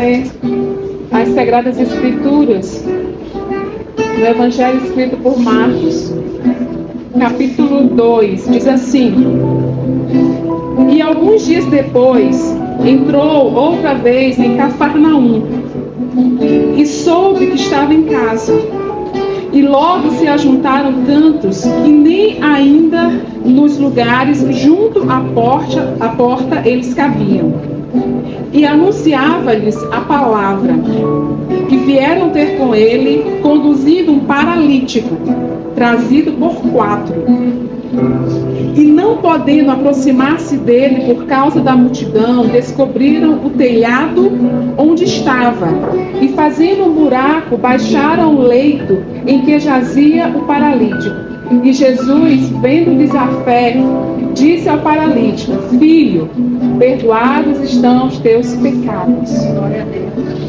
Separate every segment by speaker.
Speaker 1: ler as Sagradas Escrituras no Evangelho escrito por Marcos, capítulo 2, diz assim: E alguns dias depois entrou outra vez em Cafarnaum e soube que estava em casa. E logo se ajuntaram tantos que nem ainda nos lugares junto à porta eles cabiam. E anunciava-lhes a palavra. E vieram ter com ele, conduzindo um paralítico, trazido por 4. E não podendo aproximar-se dele por causa da multidão, descobriram o telhado onde estava. E fazendo um buraco, baixaram o leito em que jazia o paralítico. E Jesus, vendo-lhes a fé, disse ao paralítico: Filho, perdoados estão os teus pecados.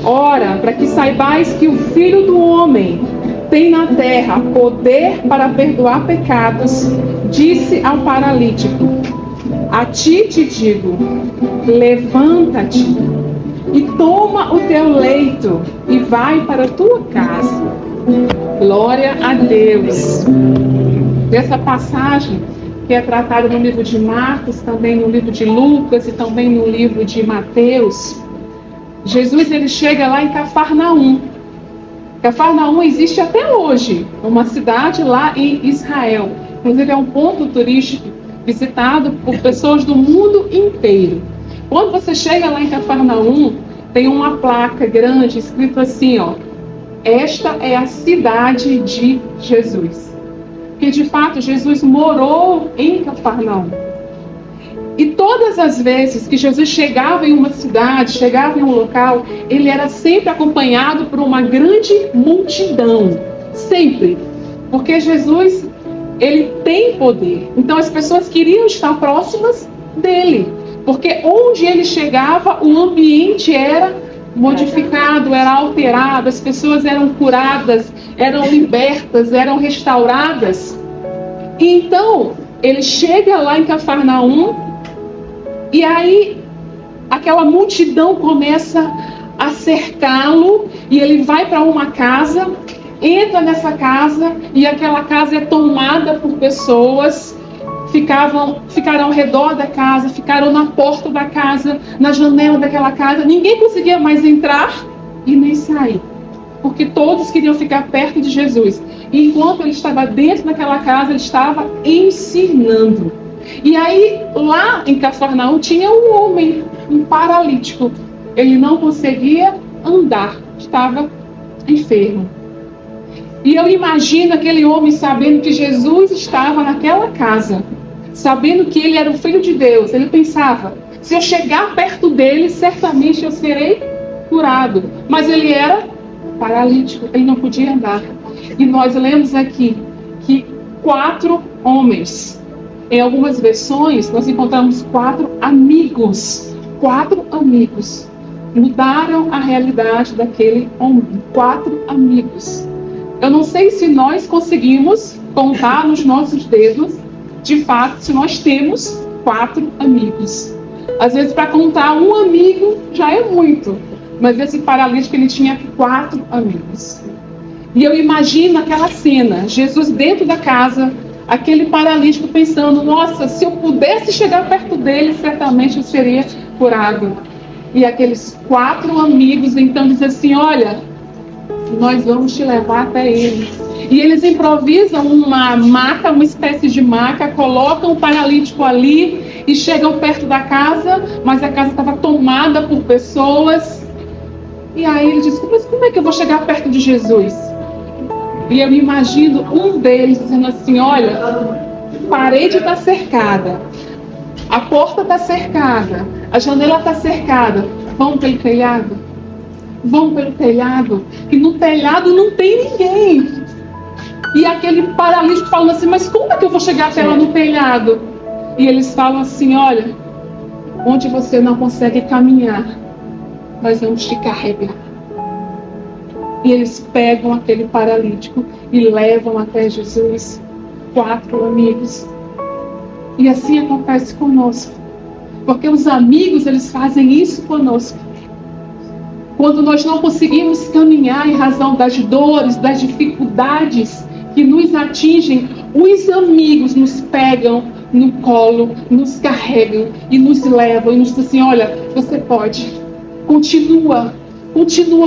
Speaker 1: Ora, para que saibais que o Filho do Homem tem na terra poder para perdoar pecados, disse ao paralítico: A ti te digo, levanta-te e toma o teu leito e vai para a tua casa. Glória a Deus. Dessa passagem que é tratada no livro de Marcos, também no livro de Lucas e também no livro de Mateus, Jesus ele chega lá em Cafarnaum. Cafarnaum existe até hoje, uma cidade lá em Israel. Inclusive é um ponto turístico visitado por pessoas do mundo inteiro. Quando você chega lá em Cafarnaum, tem uma placa grande escrito assim, ó: Esta é a cidade de Jesus. Porque de fato Jesus morou em Cafarnaum. E todas as vezes que Jesus chegava em uma cidade, chegava em um local, ele era sempre acompanhado por uma grande multidão. Sempre. Porque Jesus, ele tem poder. Então as pessoas queriam estar próximas dele. Porque onde ele chegava, o ambiente era modificado, era alterado, as pessoas eram curadas, eram libertas, eram restauradas. E então, ele chega lá em Cafarnaum, e aí aquela multidão começa a cercá-lo, e ele vai para uma casa, entra nessa casa, e aquela casa é tomada por pessoas. Ficaram ao redor da casa, ficaram na porta da casa, na janela daquela casa. Ninguém conseguia mais entrar e nem sair, porque todos queriam ficar perto de Jesus. E enquanto ele estava dentro daquela casa, ele estava ensinando. E aí, lá em Cafarnaum, tinha um homem, um paralítico. Ele não conseguia andar, estava enfermo. E eu imagino aquele homem sabendo que Jesus estava naquela casa, sabendo que ele era o Filho de Deus. Ele pensava: se eu chegar perto dele, certamente eu serei curado. Mas ele era paralítico, ele não podia andar. E nós lemos aqui que 4 homens, em algumas versões nós encontramos 4 amigos. 4 amigos mudaram a realidade daquele homem. 4 amigos. Eu não sei se nós conseguimos contar nos nossos dedos, de fato, se nós temos 4 amigos. Às vezes, para contar um amigo já é muito. Mas esse paralítico, ele tinha 4 amigos. E eu imagino aquela cena, Jesus dentro da casa, aquele paralítico pensando: nossa, se eu pudesse chegar perto dele, certamente eu seria curado. E aqueles 4 amigos então dizem assim: olha, nós vamos te levar até ele. E eles improvisam uma maca, uma espécie de maca, colocam o paralítico ali e chegam perto da casa, mas a casa estava tomada por pessoas. E aí ele diz: mas como é que eu vou chegar perto de Jesus? E eu imagino um deles dizendo assim: olha, a parede está cercada, a porta está cercada, a janela está cercada, vamos pelo telhado? Vão pelo telhado, e no telhado não tem ninguém. E aquele paralítico falando assim: mas como é que eu vou chegar até lá no telhado? E eles falam assim: olha, onde você não consegue caminhar, nós vamos te carregar. E eles pegam aquele paralítico e levam até Jesus. 4 amigos. E assim acontece conosco. Porque os amigos, eles fazem isso conosco. Quando nós não conseguimos caminhar em razão das dores, das dificuldades que nos atingem, os amigos nos pegam no colo, nos carregam e nos levam e nos dizem assim: olha, você pode, continua,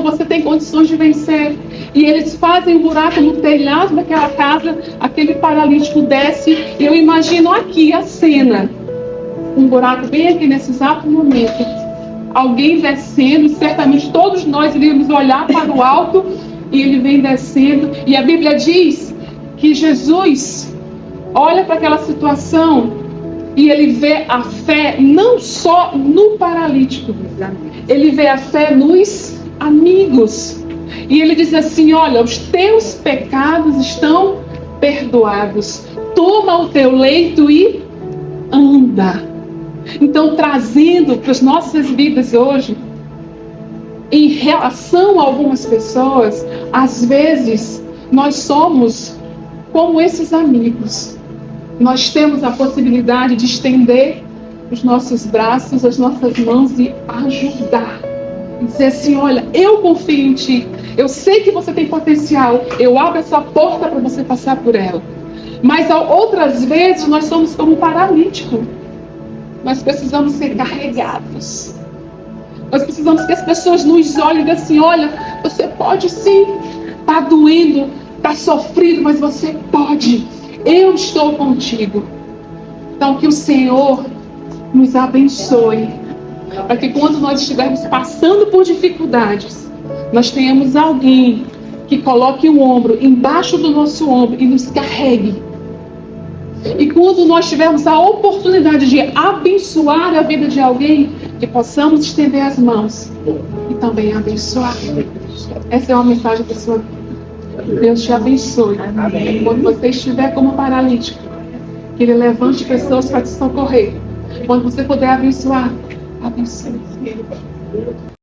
Speaker 1: você tem condições de vencer. E eles fazem um buraco no telhado daquela casa, aquele paralítico desce, e eu imagino aqui a cena, um buraco bem aqui nesse exato momento, alguém descendo, certamente todos nós iríamos olhar para o alto, e ele vem descendo, e a Bíblia diz que Jesus olha para aquela situação e ele vê a fé não só no paralítico, ele vê a fé nos amigos. E ele diz assim: olha, os teus pecados estão perdoados. Toma o teu leito e anda. Então, trazendo para as nossas vidas hoje, em relação a algumas pessoas, às vezes nós somos como esses amigos. Nós temos a possibilidade de estender os nossos braços, as nossas mãos e ajudar. E dizer assim: olha, eu confio em ti, eu sei que você tem potencial, eu abro essa porta para você passar por ela. Mas outras vezes nós somos como um paralítico. Nós precisamos ser carregados. Nós precisamos que as pessoas nos olhem e digam assim: olha, você pode sim, está doendo, está sofrido, mas você pode, eu estou contigo. Então que o Senhor nos abençoe, para que quando nós estivermos passando por dificuldades, nós tenhamos alguém que coloque o ombro embaixo do nosso ombro e nos carregue. E quando nós tivermos a oportunidade de abençoar a vida de alguém, que possamos estender as mãos e também abençoar. Essa é uma mensagem para a sua vida. Deus te abençoe. Quando você estiver como paralítico, que Ele levante pessoas para te socorrer. Quando você puder abençoar, abençoe.